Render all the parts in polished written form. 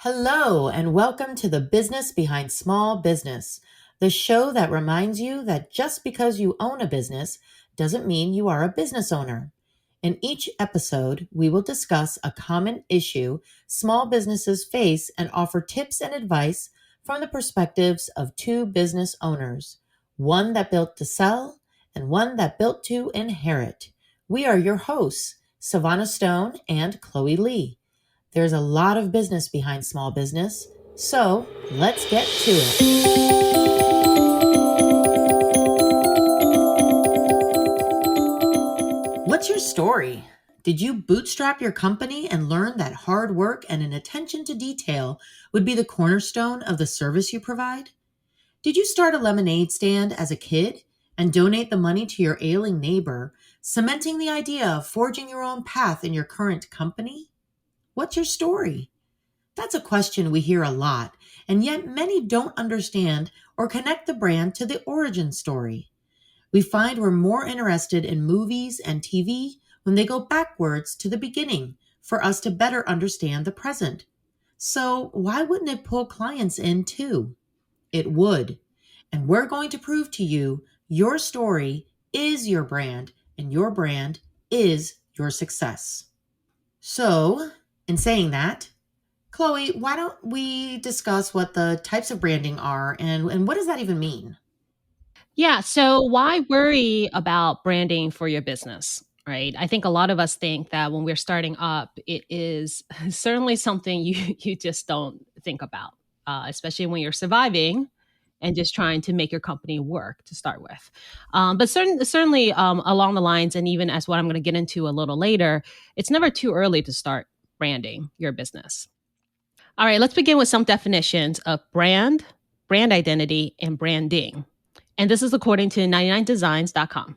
Hello, and welcome to the Business Behind Small Business, the show that reminds you that just because you own a business doesn't mean you are a business owner. In each episode, we will discuss a common issue small businesses face and offer tips and advice from the perspectives of two business owners, one that built to sell and one that built to inherit. We are your hosts, Sevana Stone and Chloe Lee. There's a lot of business behind small business, so let's get to it. What's your story? Did you bootstrap your company and learn that hard work and an attention to detail would be the cornerstone of the service you provide? Did you start a lemonade stand as a kid and donate the money to your ailing neighbor, cementing the idea of forging your own path in your current company? What's your story? That's a question we hear a lot, and yet many don't understand or connect the brand to the origin story. We find we're more interested in movies and TV when they go backwards to the beginning for us to better understand the present. So why wouldn't it pull clients in too? It would. And we're going to prove to you your story is your brand and your brand is your success. So, in saying that, Chloe, why don't we discuss what the types of branding are and what does that even mean? Yeah. So why worry about branding for your business? Right. I think a lot of us think that when we're starting up, it is certainly something you just don't think about, especially when you're surviving and just trying to make your company work to start with. But certainly along the lines, and even as what I'm going to get into a little later, it's never too early to start branding your business. All right, let's begin with some definitions of brand, brand identity, and branding. And this is according to 99designs.com.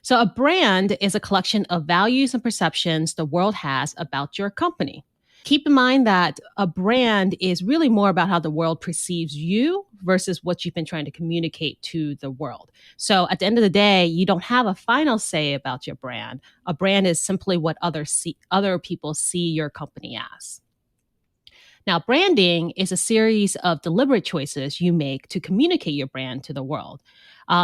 So a brand is a collection of values and perceptions the world has about your company. Keep in mind that a brand is really more about how the world perceives you versus what you've been trying to communicate to the world. So at the end of the day, you don't have a final say about your brand. A brand is simply what other people see your company as. Now, branding is a series of deliberate choices you make to communicate your brand to the world.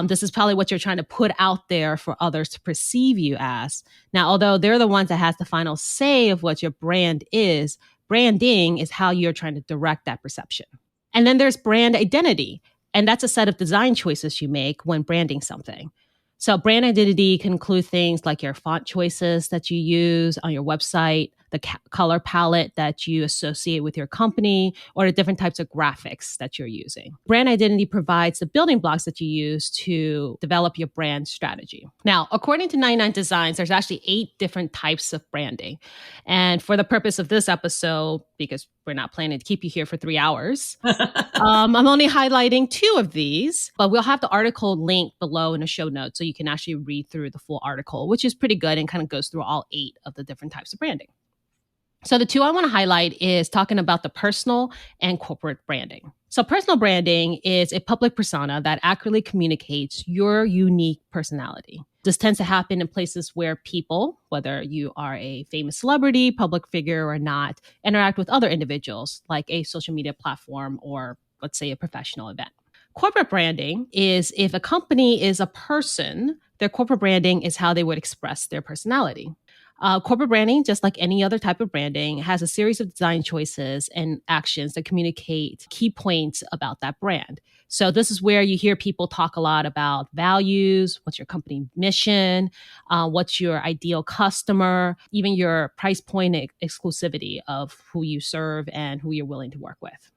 This is probably what you're trying to put out there for others to perceive you as. Now, although they're the ones that has the final say of what your brand is, branding is how you're trying to direct that perception. And then there's brand identity, and that's a set of design choices you make when branding something. So brand identity can include things like your font choices that you use on your website, the color palette that you associate with your company, or the different types of graphics that you're using. Brand identity provides the building blocks that you use to develop your brand strategy. Now, according to 99 Designs, there's actually 8 different types of branding. And for the purpose of this episode, because we're not planning to keep you here for 3 hours, I'm only highlighting 2 of these, but we'll have the article linked below in the show notes so you can actually read through the full article, which is pretty good and kind of goes through all 8 of the different types of branding. So the 2 I want to highlight is talking about the personal and corporate branding. So personal branding is a public persona that accurately communicates your unique personality. This tends to happen in places where people, whether you are a famous celebrity, public figure or not, interact with other individuals, like a social media platform or, let's say, a professional event. Corporate branding is if a company is a person, their corporate branding is how they would express their personality. Corporate branding, just like any other type of branding, has a series of design choices and actions that communicate key points about that brand. So this is where you hear people talk a lot about values, what's your company mission, what's your ideal customer, even your price point exclusivity of who you serve and who you're willing to work with.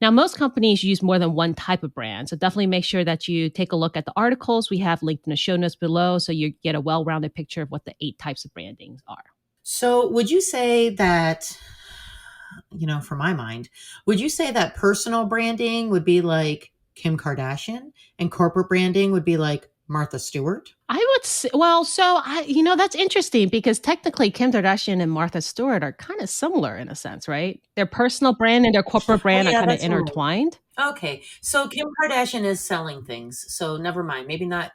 Now, most companies use more than one type of brand, so definitely make sure that you take a look at the articles we have linked in the show notes below so you get a well-rounded picture of what the 8 types of brandings are. So, would you say that, for my mind, would you say that personal branding would be like Kim Kardashian and corporate branding would be like Martha Stewart? I would say, that's interesting because technically Kim Kardashian and Martha Stewart are kind of similar in a sense, right? Their personal brand and their corporate brand are kind of intertwined. Okay, so Kim Kardashian is selling things, so never mind. Maybe not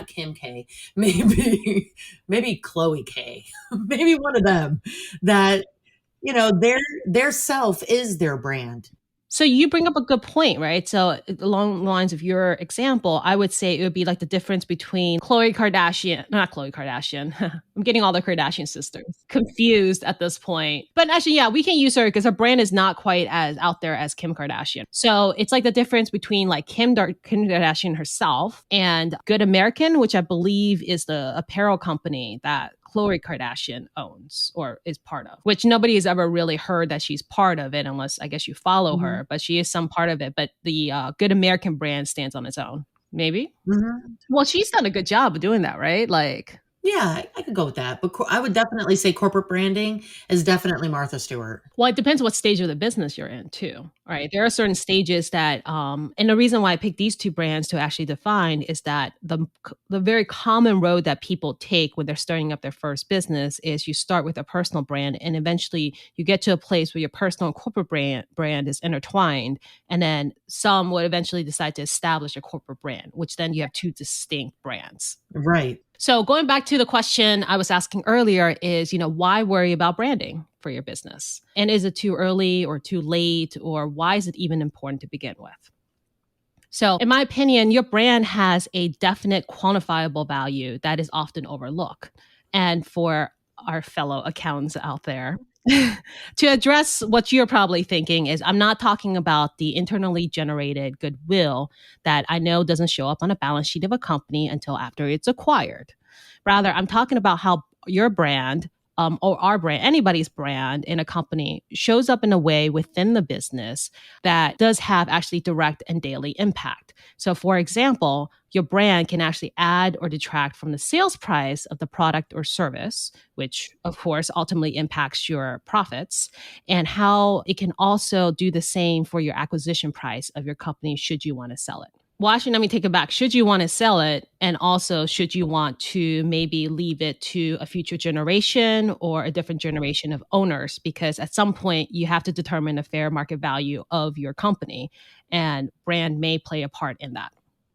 Kim K. Maybe Chloe K. Maybe one of them. That Their self is their brand. So you bring up a good point, right? So along the lines of your example, I would say it would be like the difference between Khloe Kardashian, not Khloe Kardashian. I'm getting all the Kardashian sisters confused at this point. But actually, yeah, we can use her because her brand is not quite as out there as Kim Kardashian. So it's like the difference between like Kim Kardashian herself and Good American, which I believe is the apparel company that Khloe Kardashian owns or is part of, which nobody has ever really heard that she's part of it unless I guess you follow Mhm. her, but she is some part of it. But the Good American brand stands on its own, maybe. Mhm. Well, she's done a good job of doing that, right? Like, Yeah, I could go with that. But I would definitely say corporate branding is definitely Martha Stewart. well, it depends what stage of the business you're in too, right? There are certain stages that, and the reason why I picked these two brands to actually define is that the very common road that people take when they're starting up their first business is you start with a personal brand, and eventually you get to a place where your personal and corporate brand is intertwined, and then some would eventually decide to establish a corporate brand, which then you have two distinct brands. Right. So going back to the question I was asking earlier is, why worry about branding for your business? And is it too early or too late, or why is it even important to begin with? So in my opinion, your brand has a definite quantifiable value that is often overlooked. And for our fellow accountants out there, to address what you're probably thinking is I'm not talking about the internally generated goodwill that I know doesn't show up on a balance sheet of a company until after it's acquired. Rather, I'm talking about how your brand, or our brand, anybody's brand in a company shows up in a way within the business that does have actually direct and daily impact. So, for example, your brand can actually add or detract from the sales price of the product or service, which of course ultimately impacts your profits, and how it can also do the same for your acquisition price of your company should you want to sell it. Well, actually, let me take it back. Should you want to sell it? And also, should you want to maybe leave it to a future generation or a different generation of owners? Because at some point, you have to determine the fair market value of your company, and brand may play a part in that.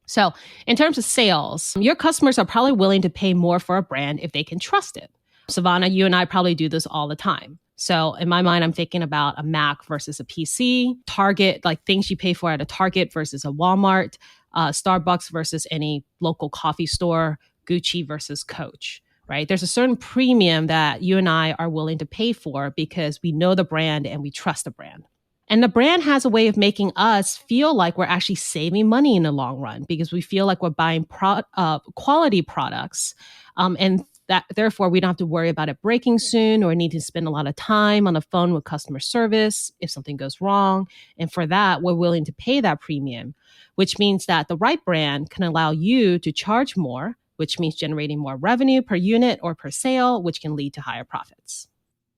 So, in terms of sales, your customers are probably willing to pay more for a brand if they can trust it. Savannah, you and I probably do this all the time. So in my mind, I'm thinking about a Mac versus a PC, Target, like things you pay for at a Target versus a Walmart, Starbucks versus any local coffee store, Gucci versus Coach, right? There's a certain premium that you and I are willing to pay for because we know the brand and we trust the brand. And the brand has a way of making us feel like we're actually saving money in the long run because we feel like we're buying quality products. And that therefore we don't have to worry about it breaking soon or need to spend a lot of time on the phone with customer service if something goes wrong. And for that, we're willing to pay that premium, which means that the right brand can allow you to charge more, which means generating more revenue per unit or per sale, which can lead to higher profits.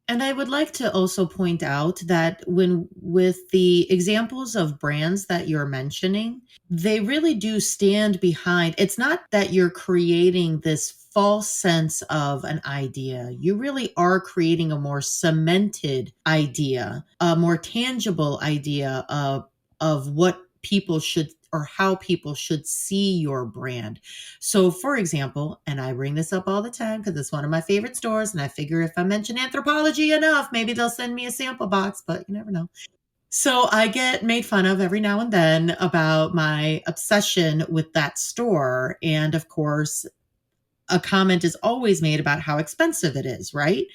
And I would like to also point out that when with the examples of brands that you're mentioning, they really do stand behind. It's not that you're creating this false sense of an idea. You really are creating a more cemented idea, a more tangible idea of what people should or how people should see your brand. So, for example, and I bring this up all the time because it's one of my favorite stores, and I figure if I mention Anthropologie enough, maybe they'll send me a sample box, but you never know. So, I get made fun of every now and then about my obsession with that store. And of course, a comment is always made about how expensive it is, right?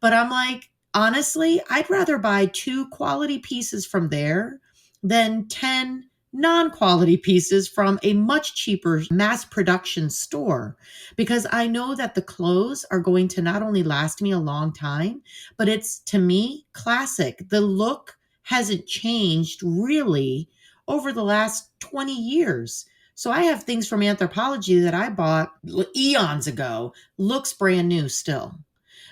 But I'm like, honestly, I'd rather buy two quality pieces from there than 10 non quality pieces from a much cheaper mass production store because I know that the clothes are going to not only last me a long time, but it's to me classic. The look hasn't changed really over the last 20 years. So I have things from Anthropologie that I bought eons ago, looks brand new still.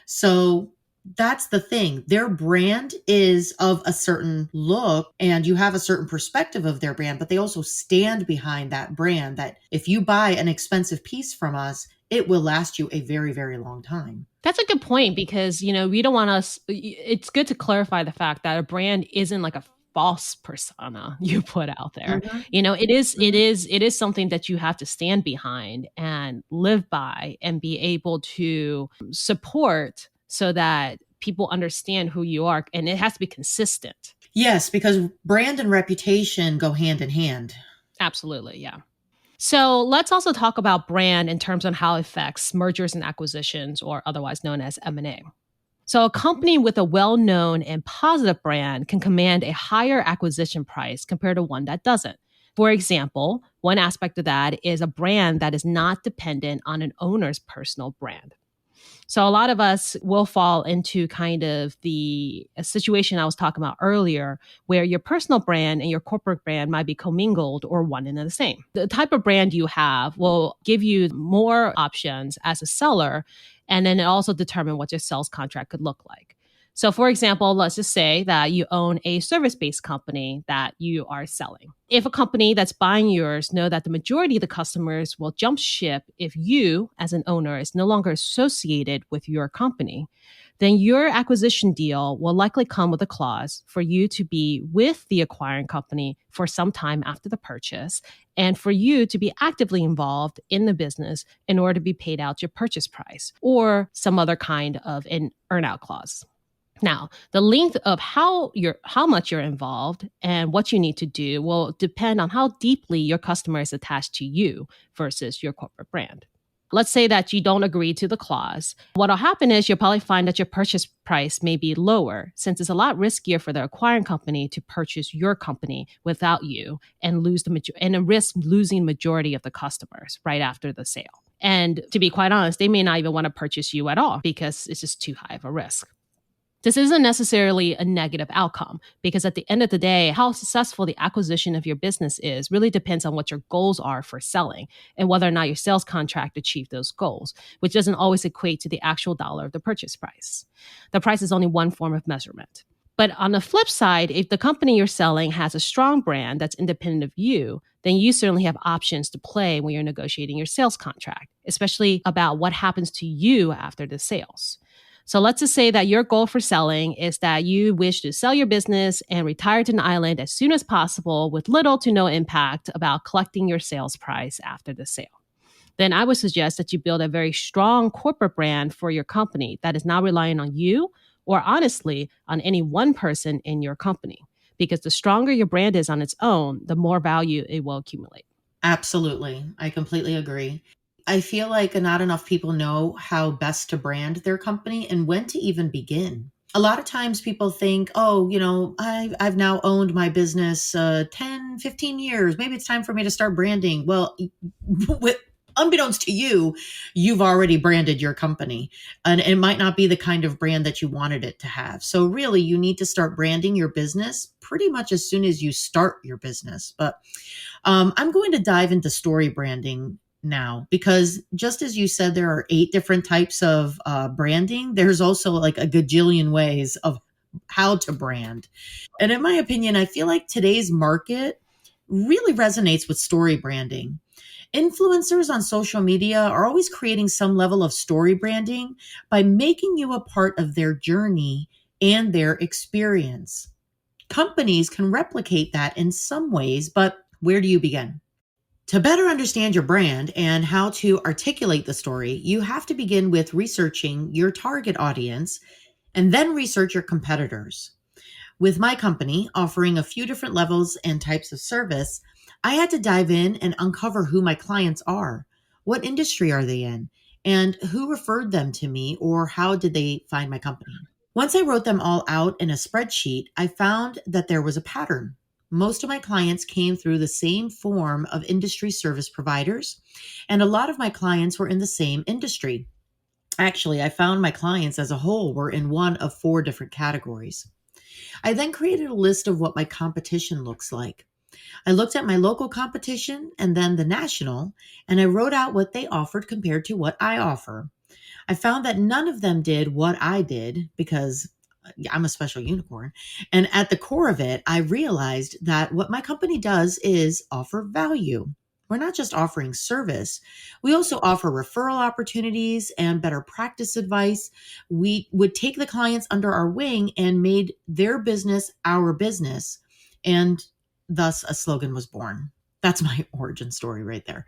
So that's the thing. Their brand is of a certain look and you have a certain perspective of their brand, but they also stand behind that brand that if you buy an expensive piece from us, it will last you a very, very long time. That's a good point because, we don't want us, it's good to clarify the fact that a brand isn't like a false persona you put out there. Mm-hmm. It is something that you have to stand behind and live by and be able to support so that people understand who you are, and it has to be consistent. Yes, because brand and reputation go hand in hand. Absolutely, yeah. So let's also talk about brand in terms of how it affects mergers and acquisitions, or otherwise known as M&A. So a company with a well-known and positive brand can command a higher acquisition price compared to one that doesn't. For example, one aspect of that is a brand that is not dependent on an owner's personal brand. So a lot of us will fall into kind of the a situation I was talking about earlier, where your personal brand and your corporate brand might be commingled or one and the same. The type of brand you have will give you more options as a seller, and then it also determine what your sales contract could look like. So, for example, let's just say that you own a service-based company that you are selling. If a company that's buying yours know that the majority of the customers will jump ship if you, as an owner, is no longer associated with your company, then your acquisition deal will likely come with a clause for you to be with the acquiring company for some time after the purchase, and for you to be actively involved in the business in order to be paid out your purchase price or some other kind of an earn-out clause. Now, the length of how much you're involved and what you need to do will depend on how deeply your customer is attached to you versus your corporate brand. Let's say that you don't agree to the clause. What'll happen is you'll probably find that your purchase price may be lower, since it's a lot riskier for the acquiring company to purchase your company without you and risk losing majority of the customers right after the sale. And to be quite honest, they may not even want to purchase you at all because it's just too high of a risk. This isn't necessarily a negative outcome, because at the end of the day, how successful the acquisition of your business is really depends on what your goals are for selling and whether or not your sales contract achieved those goals, which doesn't always equate to the actual dollar of the purchase price. The price is only one form of measurement. But on the flip side, if the company you're selling has a strong brand that's independent of you, then you certainly have options to play when you're negotiating your sales contract, especially about what happens to you after the sales. So let's just say that your goal for selling is that you wish to sell your business and retire to an island as soon as possible with little to no impact about collecting your sales price after the sale. Then I would suggest that you build a very strong corporate brand for your company that is not relying on you or honestly on any one person in your company. Because the stronger your brand is on its own, the more value it will accumulate. Absolutely. I completely agree. I feel like not enough people know how best to brand their company and when to even begin. A lot of times people think, oh, I've now owned my business 10, 15 years. Maybe it's time for me to start branding. Well, with, unbeknownst to you, you've already branded your company, and it might not be the kind of brand that you wanted it to have. So really, you need to start branding your business pretty much as soon as you start your business. But I'm going to dive into story branding now, because just as you said, there are 8 different types of branding. There's also like a gajillion ways of how to brand. And in my opinion, I feel like today's market really resonates with story branding. Influencers on social media are always creating some level of story branding by making you a part of their journey and their experience. Companies can replicate that in some ways, but where do you begin? To better understand your brand and how to articulate the story, you have to begin with researching your target audience and then research your competitors. With my company offering a few different levels and types of service, I had to dive in and uncover who my clients are, what industry are they in, and who referred them to me, or how did they find my company. Once I wrote them all out in a spreadsheet, I found that there was a pattern. Most of my clients came through the same form of industry service providers, and a lot of my clients were in the same industry. Actually, I found my clients as a whole were in one of 4 different categories. I then created a list of what my competition looks like. I looked at my local competition and then the national, and I wrote out what they offered compared to what I offer. I found that none of them did what I did, because I'm a special unicorn. And at the core of it, I realized that what my company does is offer value. We're not just offering service. We also offer referral opportunities and better practice advice. We would take the clients under our wing and made their business our business. And thus a slogan was born. That's my origin story right there.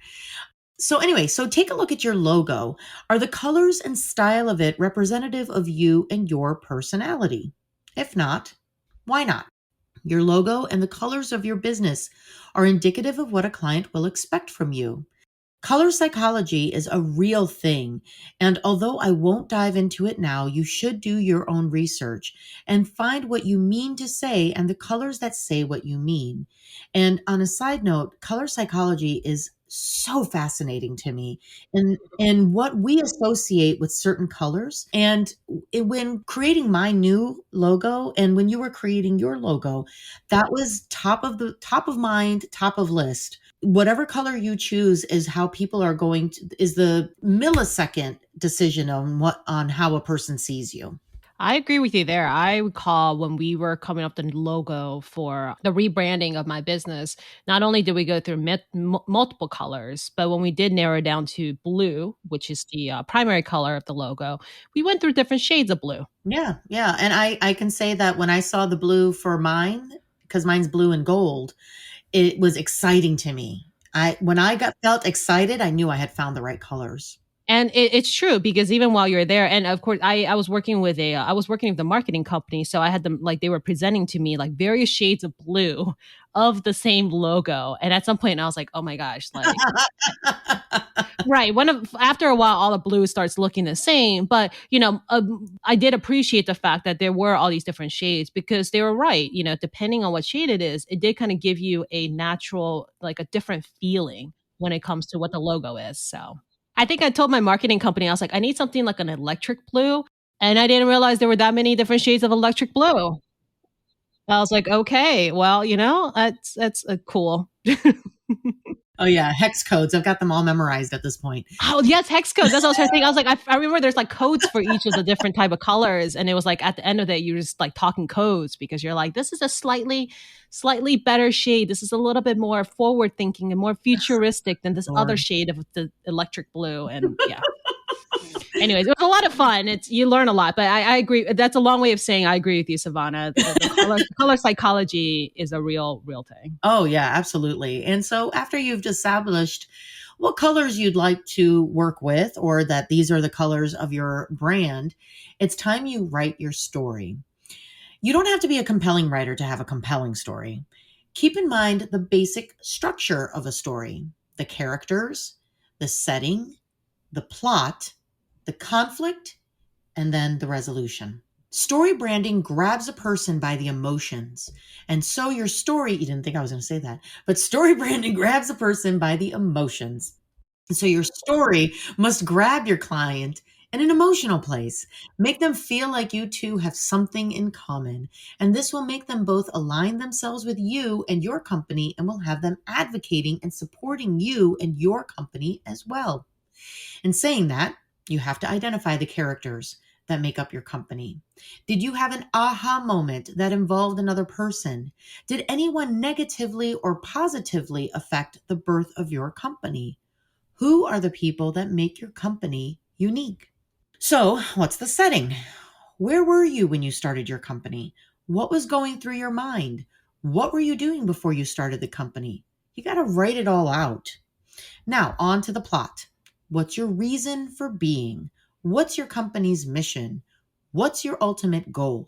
So take a look at your logo. Are the colors and style of it representative of you and your personality? If not, why not? Your logo and the colors of your business are indicative of what a client will expect from you. Color psychology is a real thing, and although I won't dive into it now, you should do your own research and find what you mean to say and the colors that say what you mean. And on a side note, color psychology is so fascinating to me and what we associate with certain colors. And when creating my new logo and when you were creating your logo, that was top of mind, top of list. Whatever color you choose is how people are going to is the millisecond decision on how a person sees you. I agree with you there. I recall when we were coming up with the logo for the rebranding of my business, not only did we go through multiple colors, but when we did narrow down to blue, which is the primary color of the logo, we went through different shades of blue. Yeah, yeah, and I can say that when I saw the blue for mine, because mine's blue and gold, it was exciting to me. I when I got felt excited, I knew I had found the right colors. And it's true because even while you're there, and of course, I was working with I was working with the marketing company, so I had them like they were presenting to me like various shades of blue of the same logo, and at some point I was like, oh my gosh, like right. One of after a while, all the blue starts looking the same. But I did appreciate the fact that there were all these different shades because they were right. Depending on what shade it is, it did kind of give you a natural, like a different feeling when it comes to what the logo is. So I think I told my marketing company, I was like, I need something like an electric blue, and I didn't realize there were that many different shades of electric blue. I was like, okay, well, that's cool. Oh yeah, hex codes. I've got them all memorized at this point. Oh yes, hex codes. That's what I was trying to think. I was like, I remember there's like codes for each of the different type of colors, and it was like at the end of it, you're just like talking codes because you're like, this is a slightly better shade. This is a little bit more forward thinking and more futuristic than this other Lord. shade of the electric blue. And yeah. Anyways, it was a lot of fun. You learn a lot, but I agree. That's a long way of saying I agree with you, Savannah. The color psychology is a real thing. Oh, yeah, absolutely. And so after you've established what colors you'd like to work with, or that these are the colors of your brand, it's time you write your story. You don't have to be a compelling writer to have a compelling story. Keep in mind the basic structure of a story: the characters, the setting, the plot, the conflict, and then the resolution. Story branding grabs a person by the emotions. And so your story, you didn't think I was going to say that, but story branding grabs a person by the emotions. And so your story must grab your client in an emotional place, make them feel like you two have something in common. And this will make them both align themselves with you and your company and will have them advocating and supporting you and your company as well. In saying that, you have to identify the characters that make up your company. Did you have an aha moment that involved another person? Did anyone negatively or positively affect the birth of your company? Who are the people that make your company unique? So, what's the setting? Where were you when you started your company? What was going through your mind? What were you doing before you started the company? You got to write it all out. Now, on to the plot. What's your reason for being? What's your company's mission? What's your ultimate goal?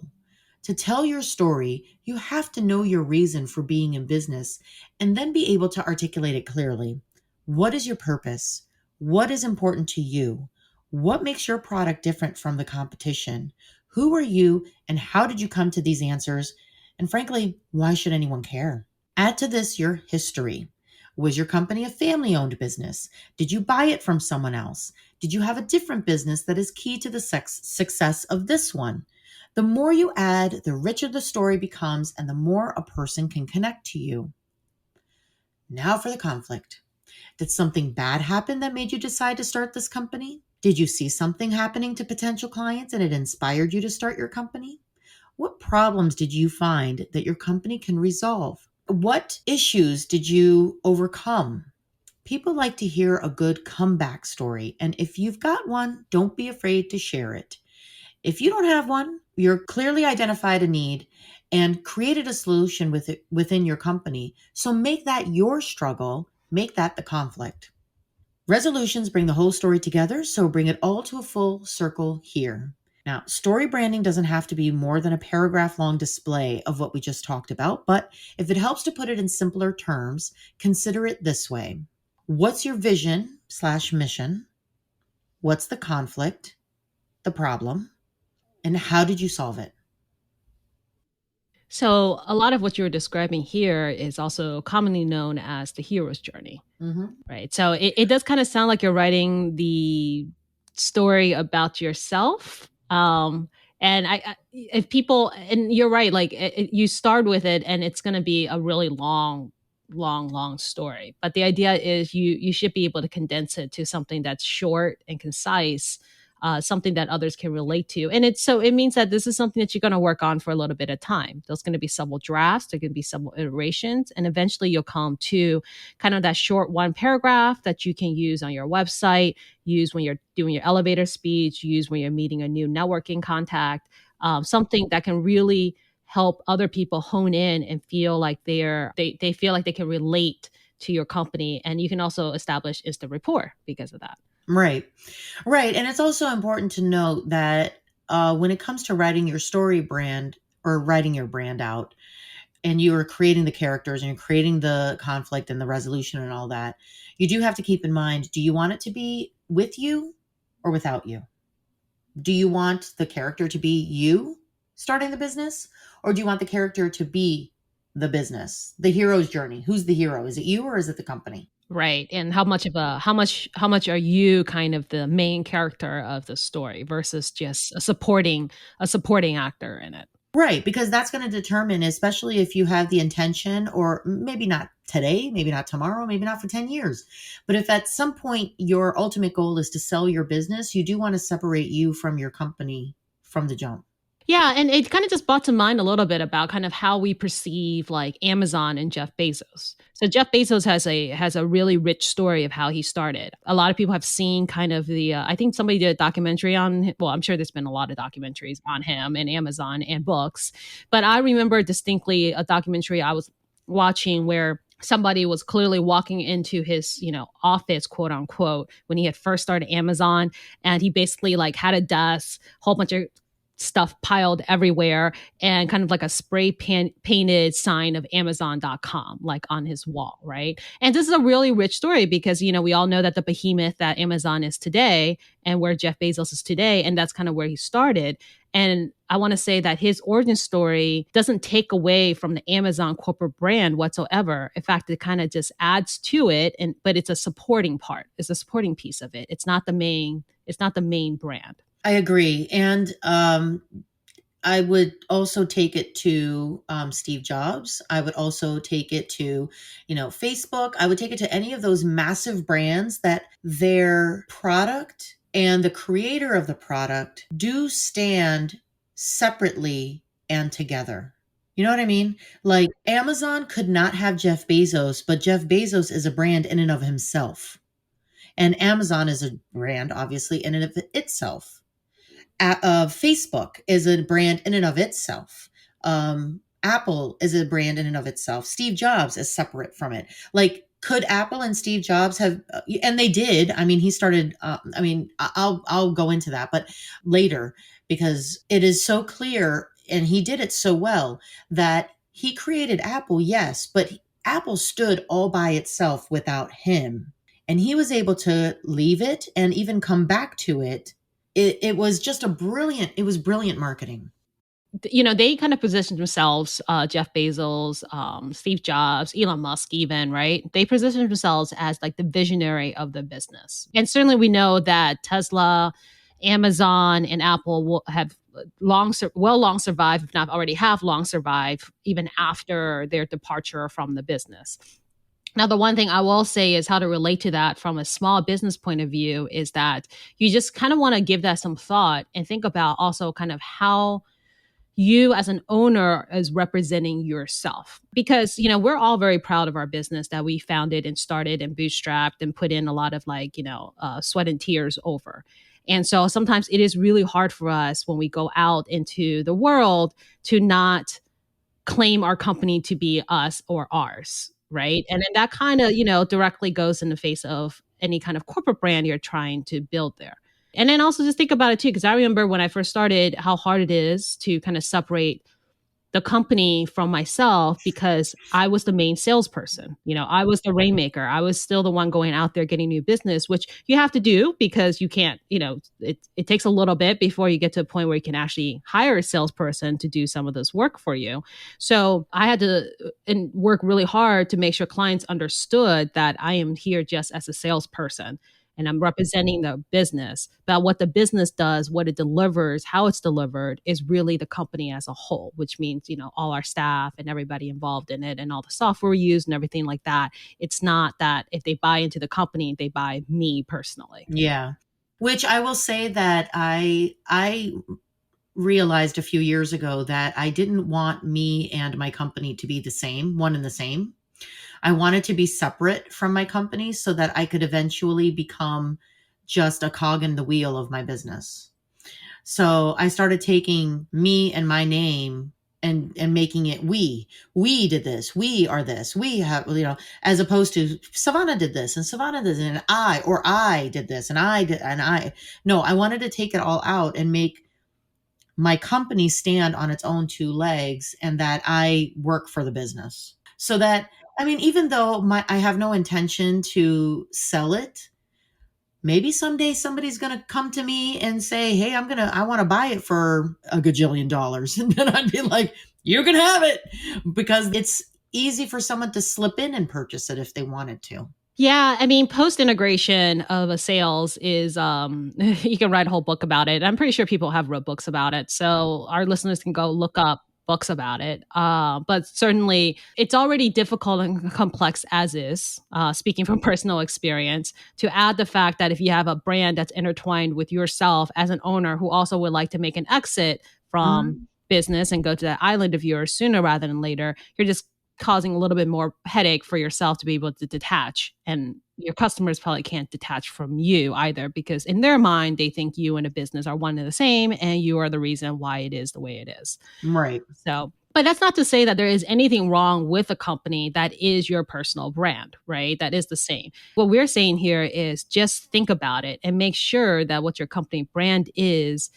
To tell your story, you have to know your reason for being in business and then be able to articulate it clearly. What is your purpose? What is important to you? What makes your product different from the competition? Who are you and how did you come to these answers? And frankly, why should anyone care? Add to this your history. Was your company a family owned business? Did you buy it from someone else? Did you have a different business that is key to the success of this one? The more you add, the richer the story becomes and the more a person can connect to you. Now for the conflict. Did something bad happen that made you decide to start this company? Did you see something happening to potential clients and it inspired you to start your company? What problems did you find that your company can resolve? What issues did you overcome? People like to hear a good comeback story, and if you've got one, don't be afraid to share it. If you don't have one, you're clearly identified a need and created a solution within your company. So make that your struggle, make that the conflict. Resolutions bring the whole story together, so bring it all to a full circle here. Now, story branding doesn't have to be more than a paragraph long display of what we just talked about, but if it helps to put it in simpler terms, consider it this way. What's your vision/mission? What's the conflict, the problem, and how did you solve it? So, a lot of what you're describing here is also commonly known as the hero's journey. Mm-hmm. Right. So it does kind of sound like you're writing the story about yourself. And if people, and you're right, like you start with it and it's going to be a really long story. But the idea is you should be able to condense it to something that's short and concise, something that others can relate to. And it means that this is something that you're going to work on for a little bit of time. There's going to be several drafts, there can be several iterations, and eventually you'll come to kind of that short one paragraph that you can use on your website, use when you're doing your elevator speech, use when you're meeting a new networking contact, something that can really help other people hone in and feel like they feel like they can relate to your company. And you can also establish instant rapport because of that. Right. Right. And it's also important to note that when it comes to writing your story brand or writing your brand out, and you are creating the characters and you're creating the conflict and the resolution and all that, you do have to keep in mind, do you want it to be with you or without you? Do you want the character to be you starting the business, or do you want the character to be the business, the hero's journey? Who's the hero? Is it you or is it the company? Right. And how much are you kind of the main character of the story versus just a supporting actor in it? Right, because that's going to determine, especially if you have the intention, or maybe not today, maybe not tomorrow, maybe not for 10 years. But if at some point your ultimate goal is to sell your business, you do want to separate you from your company from the jump. Yeah, and it kind of just brought to mind a little bit about kind of how we perceive like Amazon and Jeff Bezos. So Jeff Bezos has a really rich story of how he started. A lot of people have seen kind of the I think somebody did a documentary on, well, I'm sure there's been a lot of documentaries on him and Amazon and books, but I remember distinctly a documentary I was watching where somebody was clearly walking into his office, quote unquote, when he had first started Amazon, and he basically like had a desk, whole bunch of stuff piled everywhere, and kind of like a painted sign of Amazon.com like on his wall, right? And this is a really rich story because we all know that the behemoth that Amazon is today and where Jeff Bezos is today, and that's kind of where he started. And I want to say that his origin story doesn't take away from the Amazon corporate brand whatsoever. In fact, it kind of just adds to it, but it's a supporting part. It's a supporting piece of it. It's not the main brand. I agree. And I would also take it to Steve Jobs. I would also take it to, Facebook. I would take it to any of those massive brands that their product and the creator of the product do stand separately and together. You know what I mean? Like Amazon could not have Jeff Bezos, but Jeff Bezos is a brand in and of himself. And Amazon is a brand, obviously, in and of itself. Facebook is a brand in and of itself. Apple is a brand in and of itself. Steve Jobs is separate from it. Like, could Apple and Steve Jobs have? And they did. I mean, he started. I'll go into that, but later, because it is so clear, and he did it so well that he created Apple. Yes, but Apple stood all by itself without him, and he was able to leave it and even come back to it. It was just brilliant marketing. They kind of positioned themselves, Jeff Bezos, Steve Jobs, Elon Musk, even, right? They positioned themselves as like the visionary of the business. And certainly we know that Tesla, Amazon, and Apple will have long survived, if not already have long survived, even after their departure from the business. Now, the one thing I will say is how to relate to that from a small business point of view is that you just kind of want to give that some thought and think about also kind of how you as an owner is representing yourself. Because, we're all very proud of our business that we founded and started and bootstrapped and put in a lot of sweat and tears over. And so sometimes it is really hard for us when we go out into the world to not claim our company to be us or ours, right? And then that kind of, directly goes in the face of any kind of corporate brand you're trying to build there. And then also just think about it too, because I remember when I first started how hard it is to kind of separate the company from myself because I was the main salesperson. I was the rainmaker. I was still the one going out there getting new business, which you have to do because you can't, it takes a little bit before you get to a point where you can actually hire a salesperson to do some of this work for you. So I had to work really hard to make sure clients understood that I am here just as a salesperson and I'm representing the business. But what the business does, what it delivers, how it's delivered is really the company as a whole, which means, all our staff and everybody involved in it and all the software we use and everything like that. It's not that if they buy into the company, they buy me personally. Yeah. Which I will say that I realized a few years ago that I didn't want me and my company to be the same, one and the same. I wanted to be separate from my company so that I could eventually become just a cog in the wheel of my business. So I started taking me and my name and making it we. We did this. We are this. We have, as opposed to Savannah did this and Savannah did this and I did this and I did and I. No, I wanted to take it all out and make my company stand on its own two legs and that I work for the business. So that, I mean, even though I have no intention to sell it, maybe someday somebody's going to come to me and say, hey, I want to buy it for $1 gajillion. And then I'd be like, you can have it, because it's easy for someone to slip in and purchase it if they wanted to. Yeah, I mean, post integration of a sales is you can write a whole book about it. I'm pretty sure people have wrote books about it, so our listeners can go look up books about it. But certainly, it's already difficult and complex as is. Speaking from personal experience, to add the fact that if you have a brand that's intertwined with yourself as an owner who also would like to make an exit from business and go to that island of yours sooner rather than later, you're just causing a little bit more headache for yourself to be able to detach. And your customers probably can't detach from you either, because in their mind, they think you and a business are one and the same, and you are the reason why it is the way it is. Right. So, but that's not to say that there is anything wrong with a company that is your personal brand, right? That is the same. What we're saying here is just think about it and make sure that what your company brand is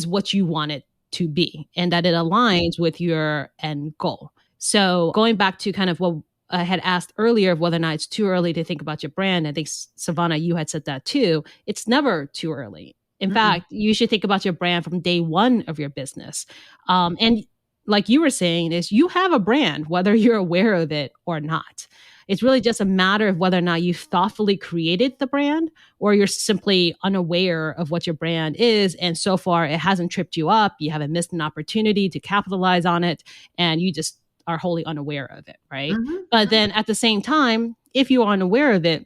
what you want it to be and that it aligns with your end goal. So going back to kind of what I had asked earlier of whether or not it's too early to think about your brand, I think, Savannah, you had said that too. It's never too early. In fact, you should think about your brand from day one of your business. And like you were saying, is you have a brand, whether you're aware of it or not. It's really just a matter of whether or not you've thoughtfully created the brand or you're simply unaware of what your brand is. And so far, it hasn't tripped you up. You haven't missed an opportunity to capitalize on it. And you just are wholly unaware of it, right? But then at the same time, if you are unaware of it,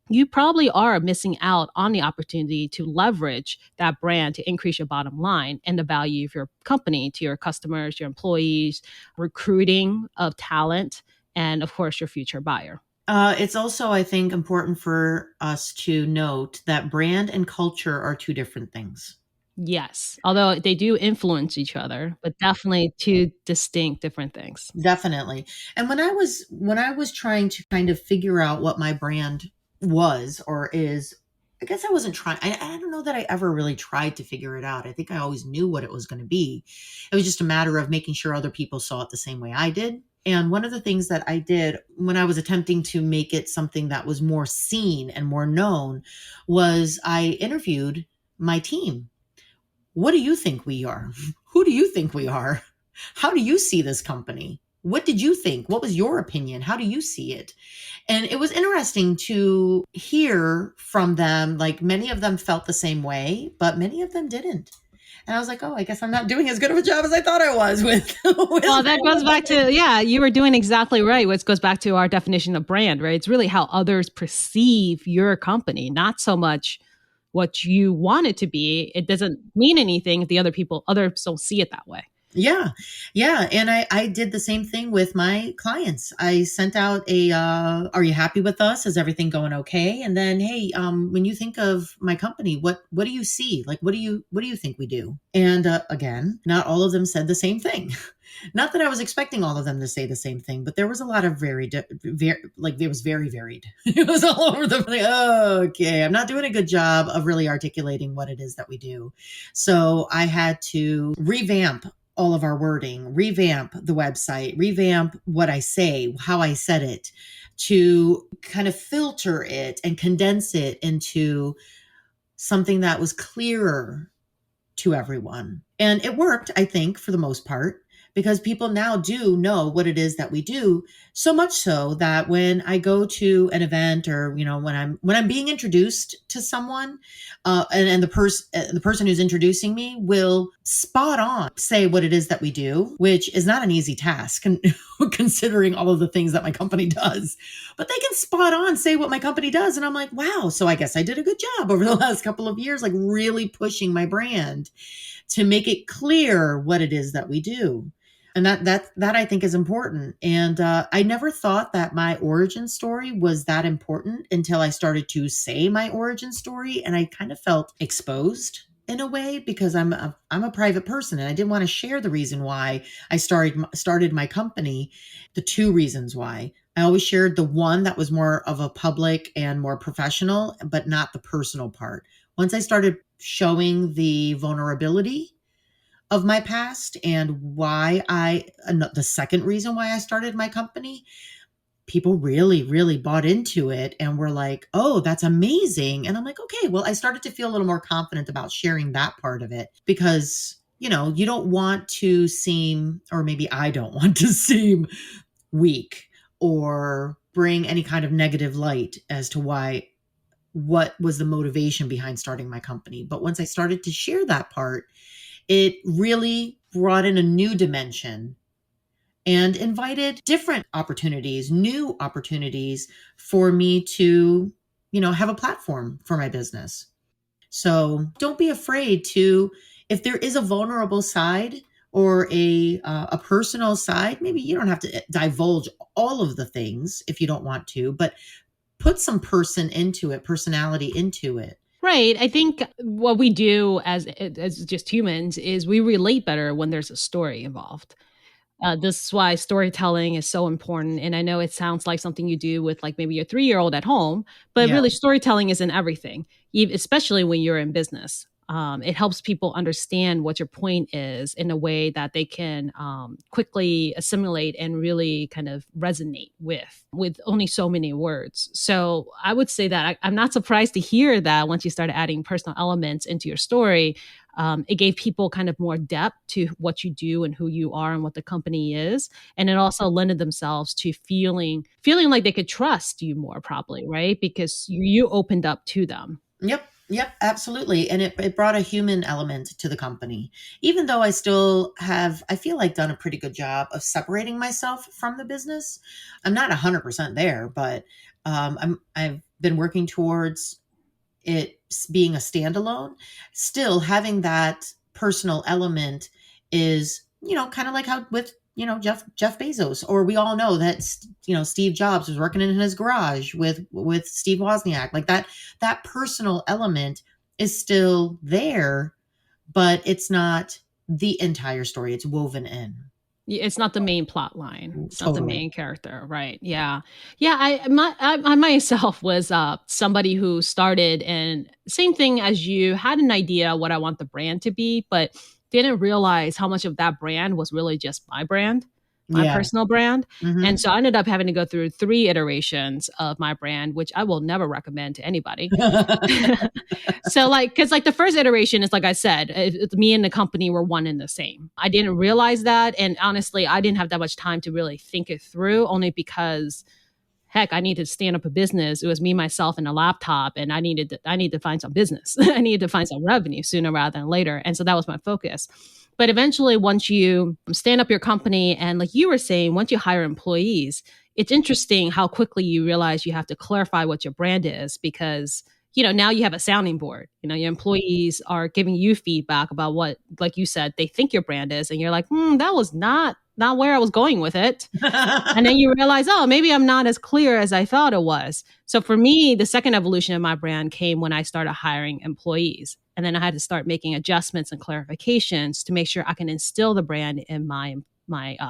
you probably are missing out on the opportunity to leverage that brand to increase your bottom line and the value of your company to your customers, your employees, recruiting of talent, and of course, your future buyer. It's also, I think, important for us to note that brand and culture are two different things. Yes, although they do influence each other, but definitely two distinct different things. Definitely. And when I was trying to kind of figure out what my brand was or is, I guess I wasn't trying. I don't know that I ever really tried to figure it out. I think I always knew what it was going to be. It was just a matter of making sure other people saw it the same way I did. And one of the things that I did when I was attempting to make it something that was more seen and more known was I interviewed my team. What do you think we are? Who do you think we are? How do you see this company? What did you think? What was your opinion? How do you see it? And it was interesting to hear from them. Like, many of them felt the same way, but many of them didn't. And I was like, oh, I guess I'm not doing as good of a job as I thought I was with. Well, that goes back to, you were doing exactly right. Which goes back to our definition of brand, right? It's really how others perceive your company, not so much what you want it to be. It doesn't mean anything if others don't see it that way. Yeah. Yeah. And I did the same thing with my clients. I sent out are you happy with us? Is everything going okay? And then, hey, when you think of my company, what do you see? Like, what do you think we do? And again, not all of them said the same thing. Not that I was expecting all of them to say the same thing, but there was a lot of like, it was very varied. It was all over the, like, oh, okay, I'm not doing a good job of really articulating what it is that we do. So I had to revamp all of our wording, revamp the website, revamp what I say, how I said it, to kind of filter it and condense it into something that was clearer to everyone. And it worked, I think, for the most part, because people now do know what it is that we do, so much so that when I go to an event, or when I'm being introduced to someone, and the person who's introducing me will spot on say what it is that we do, which is not an easy task considering all of the things that my company does. But they can spot on say what my company does, and I'm like, wow, so I guess I did a good job over the last couple of years, like really pushing my brand to make it clear what it is that we do. And that I think is important. And I never thought that my origin story was that important until I started to say my origin story, and I kind of felt exposed in a way, because I'm a private person, and I didn't want to share the reason why I started my company. The two reasons why. I always shared the one that was more of a public and more professional, but not the personal part. Once I started showing the vulnerability of my past and the second reason why I started my company, people really, really bought into it and were like, oh, that's amazing. And I'm like, okay, well, I started to feel a little more confident about sharing that part of it, because, you don't want to seem, or maybe I don't want to seem weak or bring any kind of negative light as to what was the motivation behind starting my company. But once I started to share that part, it really brought in a new dimension and invited different opportunities, new opportunities for me to, have a platform for my business. So don't be afraid to, if there is a vulnerable side or a personal side, maybe you don't have to divulge all of the things if you don't want to, but put some personality into it. Right. I think what we do as just humans is we relate better when there's a story involved. This is why storytelling is so important. And I know it sounds like something you do with like maybe your 3-year-old at home, but Yeah. really storytelling is in everything, especially when you're in business. It helps people understand what your point is in a way that they can quickly assimilate and really kind of resonate with only so many words. So I would say that I'm not surprised to hear that once you started adding personal elements into your story, it gave people kind of more depth to what you do and who you are and what the company is. And it also lended themselves to feeling like they could trust you more, probably, right? Because you opened up to them. Yep. Yep, absolutely. And it brought a human element to the company. Even though I still have, I feel like, done a pretty good job of separating myself from the business. I'm not 100% there, but I've been working towards it being a standalone. Still having that personal element is, kind of like how with, Jeff Bezos, or we all know that, Steve Jobs was working in his garage with Steve Wozniak. Like that personal element is still there, but it's not the entire story. It's woven in. It's not the main plot line. It's not the Totally. main character, right? Yeah, yeah. I myself was somebody who started, and same thing as you, had an idea what I want the brand to be, but didn't realize how much of that brand was really just my brand, my Yeah. personal brand. Hmm. And so I ended up having to go through 3 iterations of my brand, which I will never recommend to anybody. So like, because like the first iteration is like I said, me and the company were one and the same. I didn't realize that, and honestly, I didn't have that much time to really think it through. Only because, heck, I needed to stand up a business. It was me, myself, and a laptop, and I needed to find some business. I needed to find some revenue sooner rather than later, and so that was my focus. But eventually, once you stand up your company, and like you were saying, once you hire employees, it's interesting how quickly you realize you have to clarify what your brand is, because now you have a sounding board. Your employees are giving you feedback about what, like you said, they think your brand is. And you're like, that was not where I was going with it. And then you realize, oh, maybe I'm not as clear as I thought it was. So for me, the second evolution of my brand came when I started hiring employees. And then I had to start making adjustments and clarifications to make sure I can instill the brand in my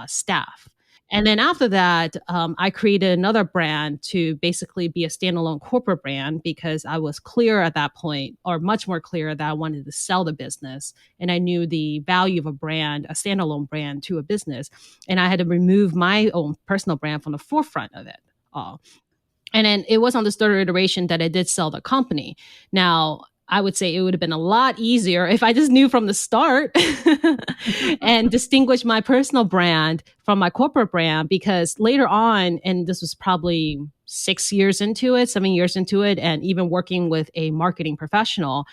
staff. And then after that, I created another brand to basically be a standalone corporate brand because I was clear at that point, or much more clear, that I wanted to sell the business. And I knew the value of a brand, a standalone brand to a business. And I had to remove my own personal brand from the forefront of it all. And then it was on this third iteration that I did sell the company. Now, I would say it would have been a lot easier if I just knew from the start and distinguish my personal brand from my corporate brand, because later on, and this was probably 7 years into it, and even working with a marketing professional,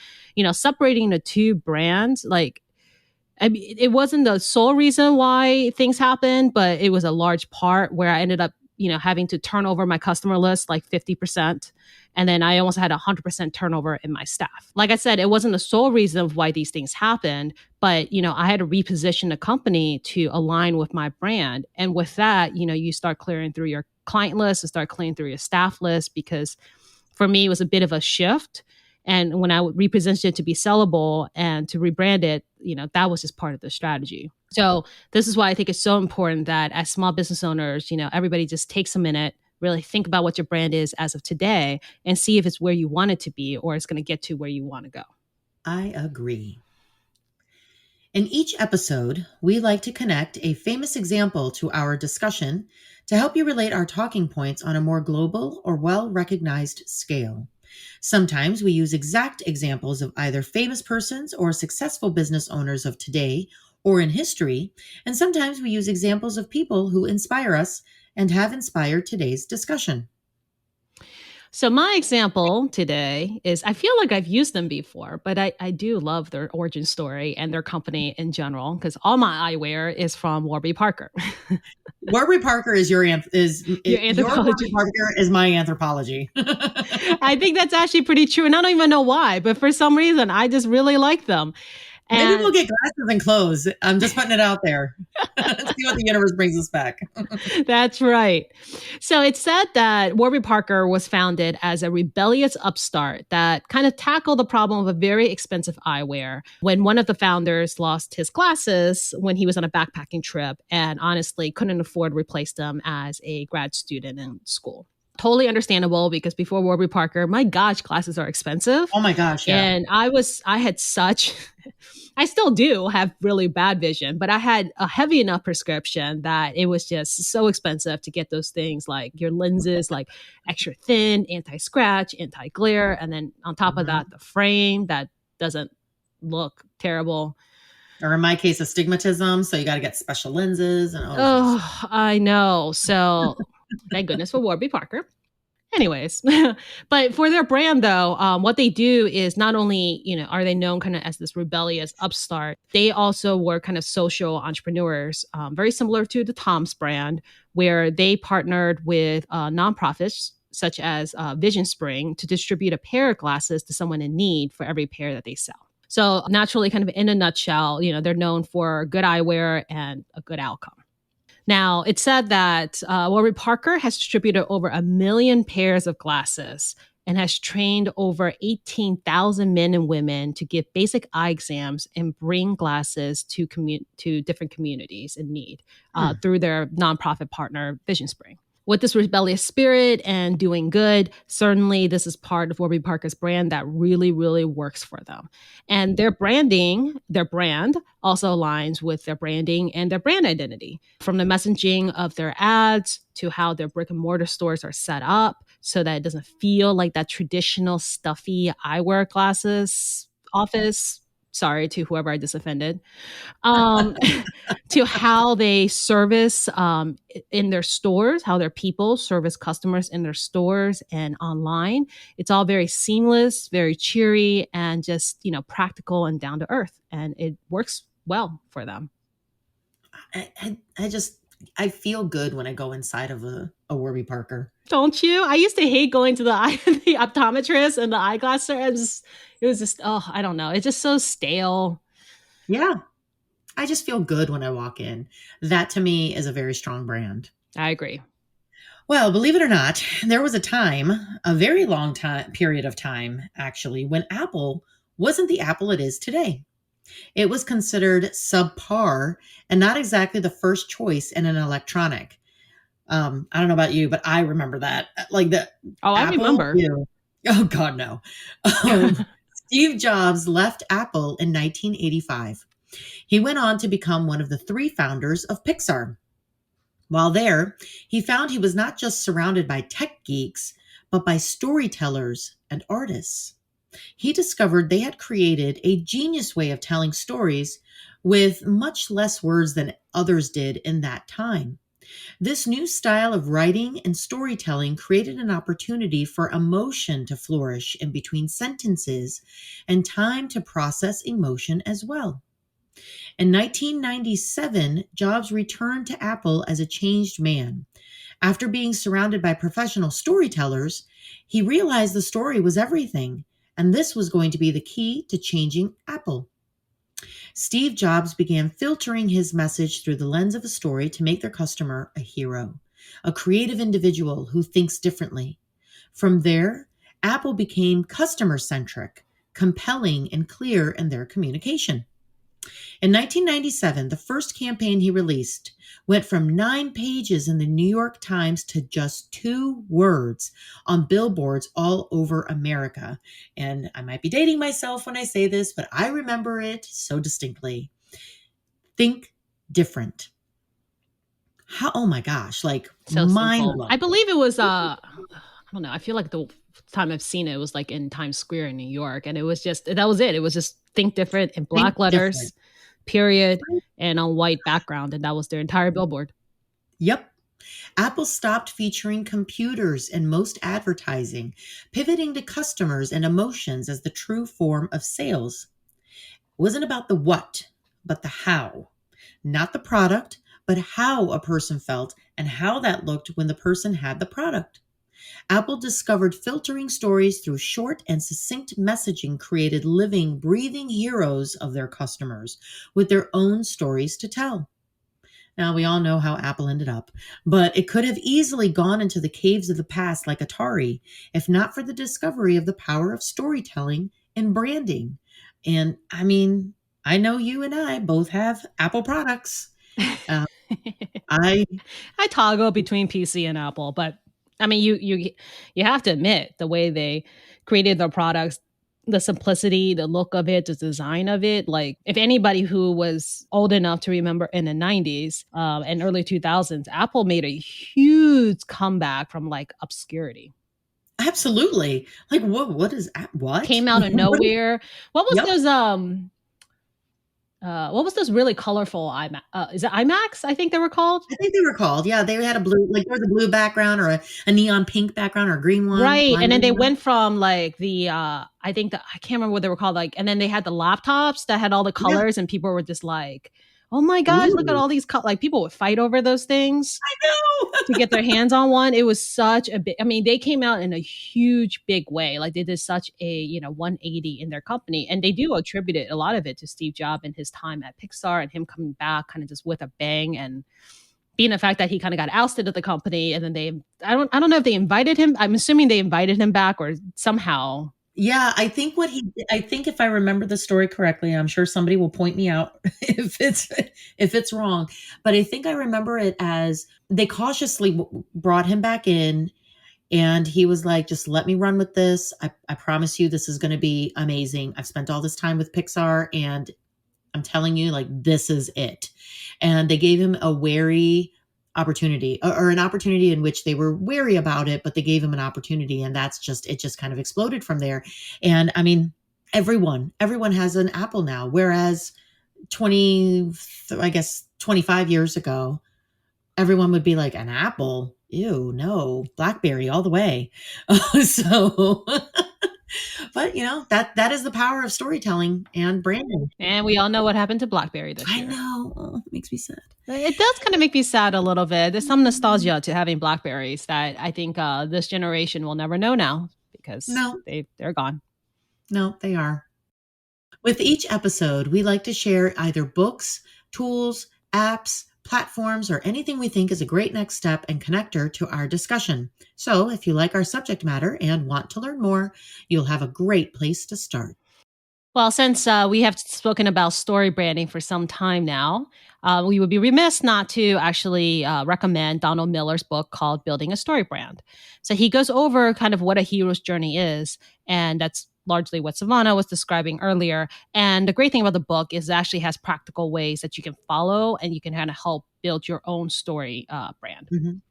separating the two brands, I mean, it wasn't the sole reason why things happened, but it was a large part where I ended up, having to turn over my customer list like 50%. And then I almost had 100% turnover in my staff. Like I said, it wasn't the sole reason of why these things happened, but, I had to reposition the company to align with my brand. And with that, you start clearing through your client list and start clearing through your staff list, because for me, it was a bit of a shift. And when I repositioned it to be sellable and to rebrand it, that was just part of the strategy. So this is why I think it's so important that as small business owners, everybody just takes a minute, really think about what your brand is as of today, and see if it's where you want it to be or it's going to get to where you want to go. I agree. In each episode, we like to connect a famous example to our discussion to help you relate our talking points on a more global or well-recognized scale. Sometimes we use exact examples of either famous persons or successful business owners of today or in history, and sometimes we use examples of people who inspire us and have inspired today's discussion. So my example today is, I feel like I've used them before, but I do love their origin story and their company in general, because all my eyewear is from Warby Parker. Warby Parker is your anthropology. Warby Parker is my anthropology. I think that's actually pretty true. And I don't even know why, but for some reason, I just really like them. Maybe we'll get glasses and clothes. I'm just putting it out there. See what the universe brings us back. That's right. So it's said that Warby Parker was founded as a rebellious upstart that kind of tackled the problem of a very expensive eyewear when one of the founders lost his glasses when he was on a backpacking trip and honestly couldn't afford to replace them as a grad student in school. Totally understandable, because before Warby Parker, my gosh, glasses are expensive. Oh my gosh, yeah. And I still do have really bad vision, but I had a heavy enough prescription that it was just so expensive to get those things, like your lenses, like extra thin, anti-scratch, anti-glare. And then on top of that, the frame that doesn't look terrible. Or in my case, astigmatism. So you got to get special lenses. And I know. So thank goodness for Warby Parker. Anyways, but for their brand, though, what they do is not only, are they known kind of as this rebellious upstart, they also were kind of social entrepreneurs, very similar to the Tom's brand, where they partnered with nonprofits such as Vision Spring to distribute a pair of glasses to someone in need for every pair that they sell. So naturally, kind of in a nutshell, they're known for good eyewear and a good outcome. Now, it's said that Warby Parker has distributed over 1 million pairs of glasses and has trained over 18,000 men and women to give basic eye exams and bring glasses to different communities in need through their nonprofit partner, Vision Spring. With this rebellious spirit and doing good, certainly this is part of Warby Parker's brand that really, really works for them. And their brand also aligns with their branding and their brand identity. From the messaging of their ads to how their brick and mortar stores are set up so that it doesn't feel like that traditional stuffy eyewear glasses office. Sorry to whoever I just offended. To how they service in their stores, how their people service customers in their stores and online. It's all very seamless, very cheery, and just, practical and down to earth. And it works well for them. I just I feel good when I go inside of a Warby Parker. Don't you? I used to hate going to the the optometrist and the eyeglass store. It was just, oh, I don't know. It's just so stale. Yeah. I just feel good when I walk in. That to me is a very strong brand. I agree. Well, believe it or not, there was a time, a very long time period of time actually, when Apple wasn't the Apple it is today. It was considered subpar and not exactly the first choice in an electronic. I don't know about you, but I remember that. Like the Oh, I Apple, remember. ew. Oh God, no. Steve Jobs left Apple in 1985. He went on to become one of the three founders of Pixar. While there, he found he was not just surrounded by tech geeks, but by storytellers and artists. He discovered they had created a genius way of telling stories with much less words than others did in that time. This new style of writing and storytelling created an opportunity for emotion to flourish in between sentences and time to process emotion as well. In 1997, Jobs returned to Apple as a changed man. After being surrounded by professional storytellers, he realized the story was everything, and this was going to be the key to changing Apple. Steve Jobs began filtering his message through the lens of a story to make their customer a hero, a creative individual who thinks differently. From there, Apple became customer centric, compelling, and clear in their communication. In 1997, the first campaign he released went from 9 pages in the New York Times to just 2 words on billboards all over America. And I might be dating myself when I say this, but I remember it so distinctly. Think different. How, oh my gosh, like So mind simple. I blowing. believe it was I don't know. I feel like the time I've seen it was like in Times Square in New York, and it was just that was it. It was just think different in Think black different. letters, period, and on white background, and that was their entire billboard. Yep. Apple stopped featuring computers in most advertising, pivoting to customers and emotions as the true form of sales. It wasn't about the what, but the how. Not the product, but how a person felt and how that looked when the person had the product. Apple discovered filtering stories through short and succinct messaging created living, breathing heroes of their customers with their own stories to tell. Now, we all know how Apple ended up, but it could have easily gone into the caves of the past like Atari, if not for the discovery of the power of storytelling and branding. And I mean, I know you and I both have Apple products. Uh, I I toggle between PC and Apple, but I mean, you have to admit the way they created their products, the simplicity, the look of it, the design of it. Like, if anybody who was old enough to remember in the '90s and early 2000s, Apple made a huge comeback from like obscurity. absolutely like what is what? Came out of nowhere. What was Yep. those what was those really colorful IMAX? Is it IMAX? I think they were called. I think they were called. Yeah, they had a blue, like there was a blue background or a neon pink background or a green one, Right. lime And then they green one. went from like the I think I can't remember what they were called, like, and then they had the laptops that had all the Yeah. colors and people were just like, "Oh my gosh, look at Ooh. all these like people would fight over those things to I get their hands on one." It was such a big, I mean, they came out in a huge big way. Like they did such a, 180 in their company, and they do attribute it a lot of it to Steve Jobs and his time at Pixar and him coming back kind of just with a bang, and being the fact that he kind of got ousted of the company, and then I don't know if they invited him. I'm assuming they invited him back or somehow. Yeah, I think what he did, I think if I remember the story correctly, I'm sure somebody will point me out if it's wrong, but I think I remember it as they cautiously brought him back in and he was like, just let me run with this. I promise you this is going to be amazing. I've spent all this time with Pixar and I'm telling you, like, this is it. And they gave him a wary opportunity or an opportunity in which they were wary about it, but they gave him an opportunity. And that's just, it just kind of exploded from there. And I mean, everyone has an Apple now. Whereas 20, I guess 25 years ago, everyone would be like, an Apple? Ew, no, Blackberry all the way. So But that is the power of storytelling and branding. And we all know what happened to BlackBerry this I year. know. Oh, it makes me sad. It does kind of make me sad a little bit. There's some nostalgia to having Blackberries that I think this generation will never know now because No, they're gone. no, they are. With each episode, we like to share either books, tools, apps, platforms, or anything we think is a great next step and connector to our discussion. So, if you like our subject matter and want to learn more, you'll have a great place to start. Well, since we have spoken about story branding for some time now, we would be remiss not to actually recommend Donald Miller's book called Building a Story Brand. So he goes over kind of what a hero's journey is, and that's largely what Savannah was describing earlier. And the great thing about the book is it actually has practical ways that you can follow and you can kind of help build your own story brand. Mhm.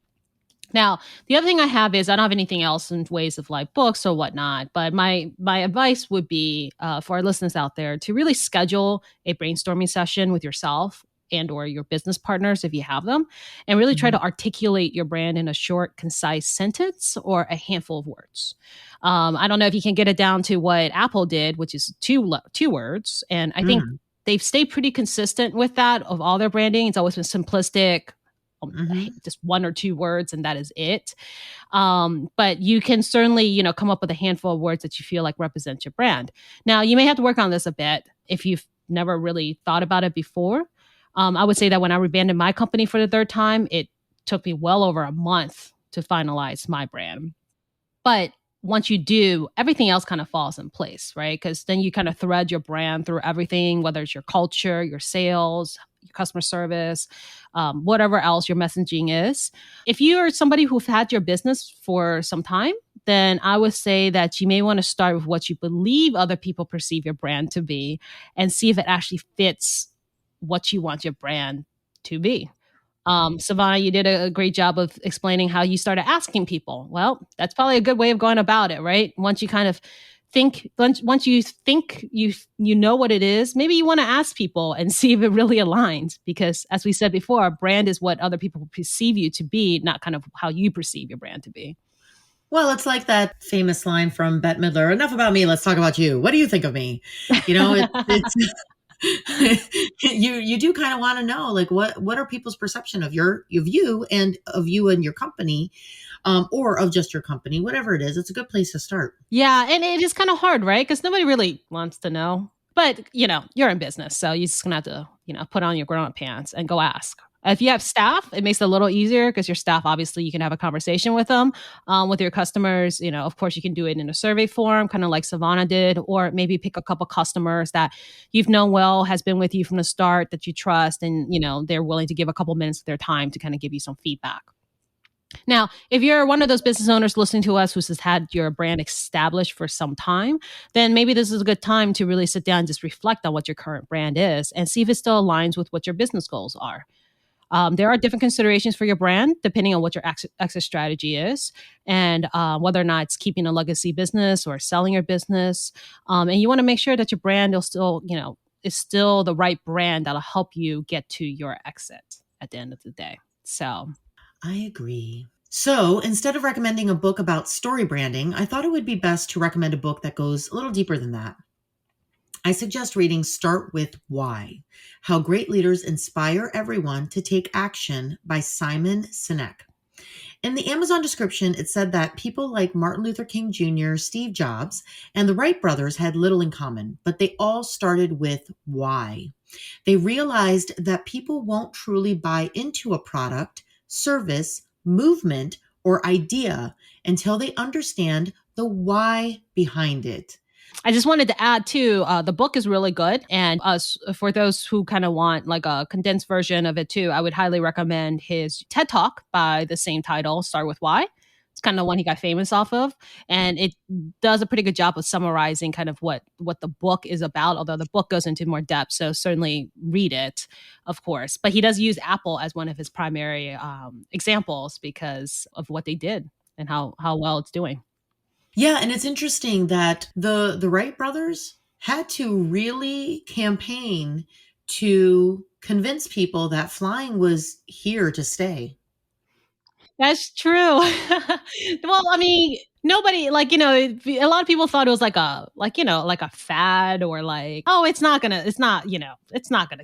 Now, the other thing I have is I don't have anything else in ways of like books or whatnot, but my advice would be for our listeners out there to really schedule a brainstorming session with yourself and or your business partners if you have them, and really try Mhm. to articulate your brand in a short, concise sentence or a handful of words. I don't know if you can get it down to what Apple did, which is two words, and I think Mm. they've stayed pretty consistent with that of all their branding. It's always been simplistic, Mhm. just one or two words and that is it. But you can certainly, come up with a handful of words that you feel like represent your brand. Now, you may have to work on this a bit if you've never really thought about it before. I would say that when I rebranded my company for the third time, it took me well over a month to finalize my brand. But once you do, everything else kind of falls in place, right? Because then you kind of thread your brand through everything, whether it's your culture, your sales, your customer service, whatever else your messaging is. If you are somebody who's had your business for some time, then I would say that you may want to start with what you believe other people perceive your brand to be and see if it actually fits what you want your brand to be. Savannah, you did a great job of explaining how you started asking people. Well, that's probably a good way of going about it, right? Once you kind of once you think you know what it is, maybe you want to ask people and see if it really aligns. Because as we said before, brand is what other people perceive you to be, not kind of how you perceive your brand to be. Well, it's like that famous line from Bette Midler, enough about me, let's talk about you. What do you think of me? It's you do kind of want to know, like, what are people's perception of you and your company, or of just your company, whatever it is. It's a good place to start. Yeah, and it is kind of hard, right? Because nobody really wants to know. But you're in business, so you're just gonna have to, put on your grown-up pants and go ask. If you have staff, it makes it a little easier because your staff, obviously, you can have a conversation with them. With your customers, of course, you can do it in a survey form, kind of like Savannah did, or maybe pick a couple customers that you've known well, has been with you from the start, that you trust, and they're willing to give a couple minutes of their time to kind of give you some feedback. Now, if you're one of those business owners listening to us who's just had your brand established for some time, then maybe this is a good time to really sit down and just reflect on what your current brand is and see if it still aligns with what your business goals are. There are different considerations for your brand depending on what your exit strategy is and whether or not it's keeping a legacy business or selling your business. And you want to make sure that your brand will still, is still the right brand that'll help you get to your exit at the end of the day. So I agree. So instead of recommending a book about story branding, I thought it would be best to recommend a book that goes a little deeper than that. I suggest reading Start With Why: How Great Leaders Inspire Everyone to Take Action by Simon Sinek. In the Amazon description, it said that people like Martin Luther King Jr., Steve Jobs, and the Wright brothers had little in common, but they all started with why. They realized that people won't truly buy into a product, service, movement, or idea until they understand the why behind it. I just wanted to add too, the book is really good. And for those who kind of want like a condensed version of it too, I would highly recommend his TED Talk by the same title, Start With Why. It's kind of the one he got famous off of. And it does a pretty good job of summarizing kind of what the book is about, although the book goes into more depth. So certainly read it, of course. But he does use Apple as one of his primary examples because of what they did and how well it's doing. Yeah, and it's interesting that the Wright brothers had to really campaign to convince people that flying was here to stay. That's true. Well, I mean, Nobody, like, a lot of people thought it was like a fad, or like, oh, it's not gonna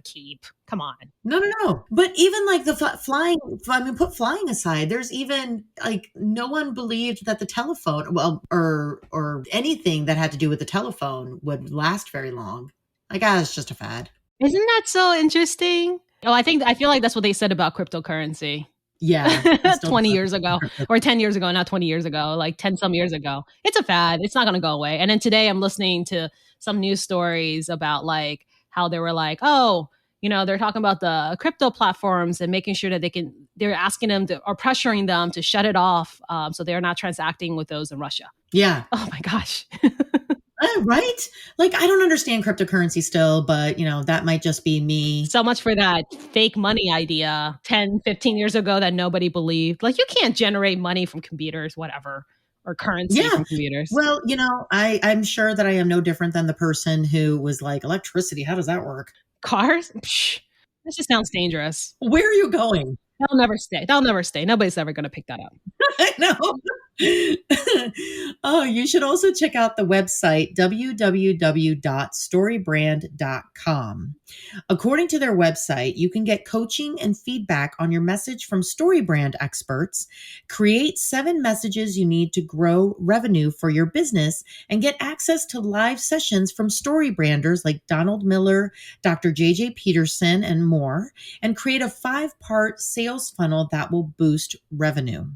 keep. Come on. No, no, no. But even like the flying, I mean, put flying aside, there's even like no one believed that the telephone, well, or anything that had to do with the telephone would last very long. Like, it's just a fad. Isn't that so interesting? Oh, I feel like that's what they said about cryptocurrency. Yeah, I still 20 years ago, or 10 years ago, not 20 years ago, like 10 some years ago. It's a fad. It's not going to go away. And then today I'm listening to some news stories about like how they were like, oh, they're talking about the crypto platforms and making sure that they're asking them to, or pressuring them to shut it off. So they're not transacting with those in Russia. Yeah. Oh my gosh. Right? Like, I don't understand cryptocurrency still, but that might just be me. So much for that fake money idea 10, 15 years ago that nobody believed. Like, you can't generate money from computers, whatever, or currency Yeah. from computers. Well, I'm sure that I am no different than the person who was like, electricity, how does that work? Cars? Psh, that just sounds dangerous. Where are you going? They'll never stay. They'll never stay. Nobody's ever going to pick that up. I know. Oh, you should also check out the website www.storybrand.com. According to their website, you can get coaching and feedback on your message from StoryBrand experts, create 7 messages you need to grow revenue for your business, and get access to live sessions from StoryBranders like Donald Miller, Dr. JJ Peterson, and more, and create a 5-part sales funnel that will boost revenue.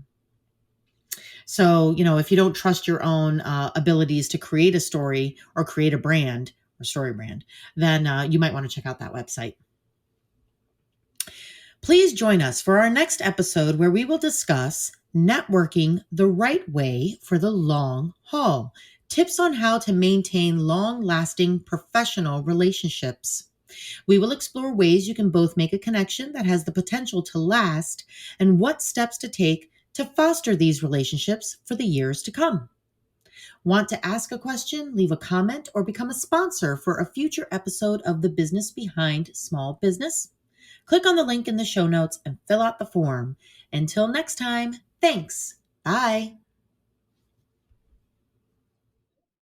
So, if you don't trust your own abilities to create a story or create a brand or story brand, then you might want to check out that website. Please join us for our next episode where we will discuss networking the right way for the long haul. Tips on how to maintain long-lasting professional relationships. We will explore ways you can both make a connection that has the potential to last and what steps to take to foster these relationships for the years to come. Want to ask a question, leave a comment, or become a sponsor for a future episode of The Business Behind Small Business? Click on the link in the show notes and fill out the form. Until next time, thanks. Bye.